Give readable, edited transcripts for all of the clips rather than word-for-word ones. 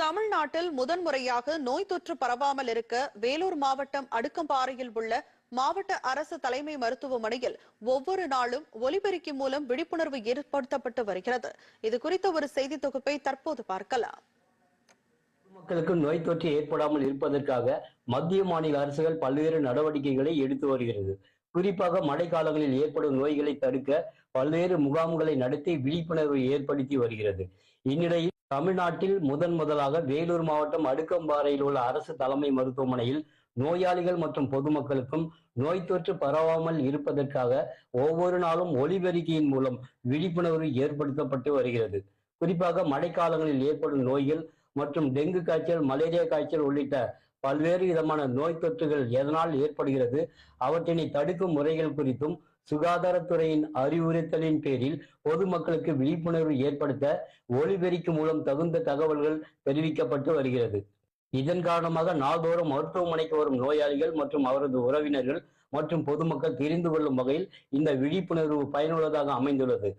தமிழ்நாட்டில் முதன்முறையாக நோய் தொற்று பரவாமல் இருக்க வேலூர் மாவட்டம் அடுக்கம்பாறையில் உள்ள மாவட்ட அரசு தலைமை மருத்துவமனையில் ஒவ்வொரு நாளும் ஒலிபெருக்கி மூலம் விழிப்புணர்வு ஏற்படுத்தப்பட்டு வருகிறது. இது குறித்த ஒரு செய்தி தொகுப்பை தற்போது பார்க்கலாம். மக்களுக்கு நோய் தொற்று ஏற்படாமல் இருப்பதற்காக மத்திய மாநில அரசுகள் பல்வேறு நடவடிக்கைகளை எடுத்து வருகிறது. குறிப்பாக மழைக்காலங்களில் ஏற்படும் நோய்களை தடுக்க பல்வேறு முகாம்களை நடத்தி விழிப்புணர்வை ஏற்படுத்தி வருகிறது. இந்நிலையில் தமிழ்நாட்டில் முதலாக வேலூர் மாவட்டம் அடுக்கம்பாறையில் உள்ள அரசு தலைமை மருத்துவமனையில் நோயாளிகள் மற்றும் பொதுமக்களுக்கும் நோய் தொற்று பரவாமல் இருப்பதற்காக ஒவ்வொரு நாளும் ஒலிபெருக்கியின் மூலம் விழிப்புணர்வு ஏற்படுத்தப்பட்டு வருகிறது. குறிப்பாக மழைக்காலங்களில் ஏற்படும் நோய்கள் மற்றும் டெங்கு காய்ச்சல், மலேரியா காய்ச்சல் உள்ளிட்ட பல்வேறு விதமான நோய் தொற்றுகள் எதனால் ஏற்படுகிறது, அவற்றினை தடுக்கும் முறைகள் குறித்தும் சுகாதாரத்துறையின் அறிவுறுத்தலின் பேரில் பொதுமக்களுக்கு விழிப்புணர்வு ஏற்படுத்த ஒலிபெருக்கி மூலம் தகுந்த தகவல்கள் தெரிவிக்கப்பட்டு வருகிறது. இதன் காரணமாக நாள்தோறும் மருத்துவமனைக்கு வரும் நோயாளிகள் மற்றும் அவரது உறவினர்கள் மற்றும் பொதுமக்கள் தெரிந்து கொள்ளும் வகையில் இந்த விழிப்புணர்வு பயனுள்ளதாக அமைந்துள்ளது.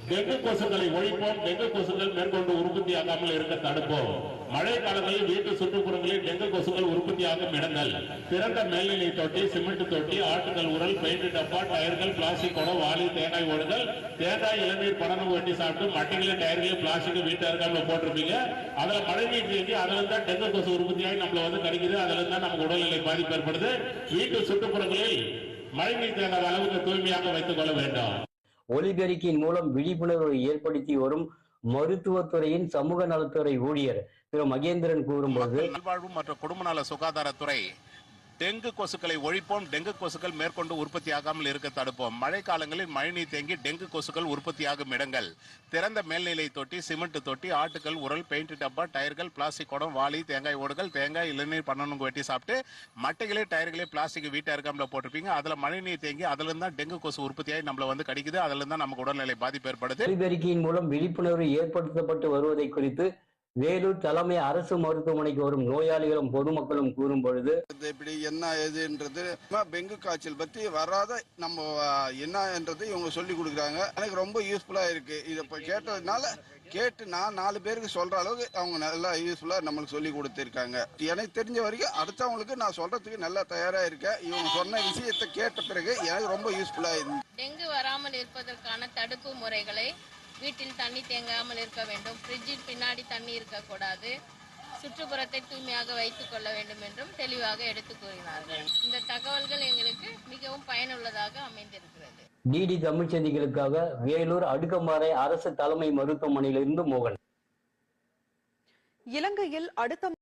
டெங்கு கொசுக்களை ஒழிப்போம், டெங்கு கொசுக்கள் மேற்கொண்டு உற்பத்தியாகாமல் இருக்க தடுப்போம். மழை காலங்களில் வீட்டு சுற்றுப்புறங்களில் டெங்கு கொசுக்கள் உற்பத்தியாகும் இடங்கள் திறந்த மேல்நிலை தொட்டி, சிமெண்ட் தொட்டி, ஆட்டுகள் உரல், பெயிண்ட் டப்பா, டயர்கள், பிளாஸ்டிக் குடம், வாளி, தேங்காய் ஓடுகள், தேங்காய் இளநீர் படனம் வெட்டி சாப்பிட்டு மட்டைகளை, டயர்கள், பிளாஸ்டிக் வீட்டு இருக்காம போட்டிருப்பீங்க. அதுல மழை நீர் தேங்கி அதுல இருந்தா டெங்கு கொசு உற்பத்தியாகி நம்மள கடிக்குது. அதுல இருந்தா நமக்கு உடல்நிலை பாதிப்பு ஏற்படுது. வீட்டு சுற்றுப்புறங்களில் மழை நீர் தேங்காத அளவுக்கு தூய்மையாக வைத்துக் கொள்ள வேண்டும். ஒலிபெருக்கியின் மூலம் விழிப்புணர்வை ஏற்படுத்தி வரும் மருத்துவத்துறையின் சமூக நலத்துறை ஊழியர் திரு மகேந்திரன் கூறும்போது, நல்வாழ்வு மற்றும் குடும்ப நல சுகாதாரத்துறை டெங்கு கொசுக்களை ஒழிப்போம், டெங்கு கொசுக்கள் மேற்கொண்டு உற்பத்தியாகாமல் இருக்க தடுப்போம். மழை காலங்களில் மழைநீர் தேங்கி டெங்கு கொசுக்கள் உற்பத்தியாகும் இடங்கள் திறந்த மேல்நிலை தொட்டி, சிமெண்ட் தொட்டி, ஆட்டுகள் உரல், பெயிண்ட் டப்பா, டயர்கள், பிளாஸ்டிக் குடம், வாளி, தேங்காய் ஓடுகள், தேங்காய் இளநீர் பன்னெண்டு வெட்டி சாப்பிட்டு மட்டைகளே, டயர்களே, பிளாஸ்டிக் வீட்டு இருக்காமல போட்டிருப்பீங்க. அதுல மழைநீர் தேங்கி அதுல இருந்தா டெங்கு கொசு உற்பத்தியாகி நம்மள கடிக்குது. அதுல இருந்தா நமக்கு உடல்நிலை பாதிப்பு ஏற்படுது. ஒலிபெருக்கியின் மூலம் விழிப்புணர்வு ஏற்படுத்தப்பட்டு வருவதை குறித்து வேலூர் தலைமை அரசு மருத்துவமனைக்கு வரும் நோயாளிகளும் பொதுமக்களும் கூறும் பொழுது, இப்படி என்ன ஏதுன்றது டெங்கு காய்ச்சல் பத்தி வராத நம்ம என்னன்றது இவங்க சொல்லி கொடுக்குறாங்க. எனக்கு ரொம்ப யூஸ்ஃபுல்லா இருக்கு. இதை கேட்டதுனால நான் 4 பேருக்கு சொல்ற அளவுக்கு அவங்க நல்லா யூஸ்ஃபுல்லா நம்மளுக்கு சொல்லி கொடுத்திருக்காங்க. எனக்கு தெரிஞ்ச வரைக்கும் அடுத்தவங்களுக்கு நான் சொல்றதுக்கு நல்லா தயாரா இருக்கேன். இவங்க சொன்ன விஷயத்தை கேட்ட பிறகு எனக்கு ரொம்ப யூஸ்ஃபுல்லா இருக்கு. டெங்கு வராமல் இருப்பதற்கான தடுப்பு முறைகளை வீட்டில் தண்ணி தேங்காமல் இருக்க வேண்டும், ஃப்ரிட்ஜில் பின்னாடி தண்ணி இருக்கக்கூடாது, சுற்றுப்புறத்தை தூய்மையாக வைத்துக் கொள்ள வேண்டும் என்றும் தெளிவாக எடுத்து கூறினார்கள். இந்த தகவல்கள் எங்களுக்கு மிகவும் பயனுள்ளதாக அமைந்திருக்கிறது. டிடி தமிழ் செய்திகளுக்காக வேலூர் அடுக்கம்பாறை அரசு தலைமை மருத்துவமனையிலிருந்து மோகன். இலங்கையில் அடுத்த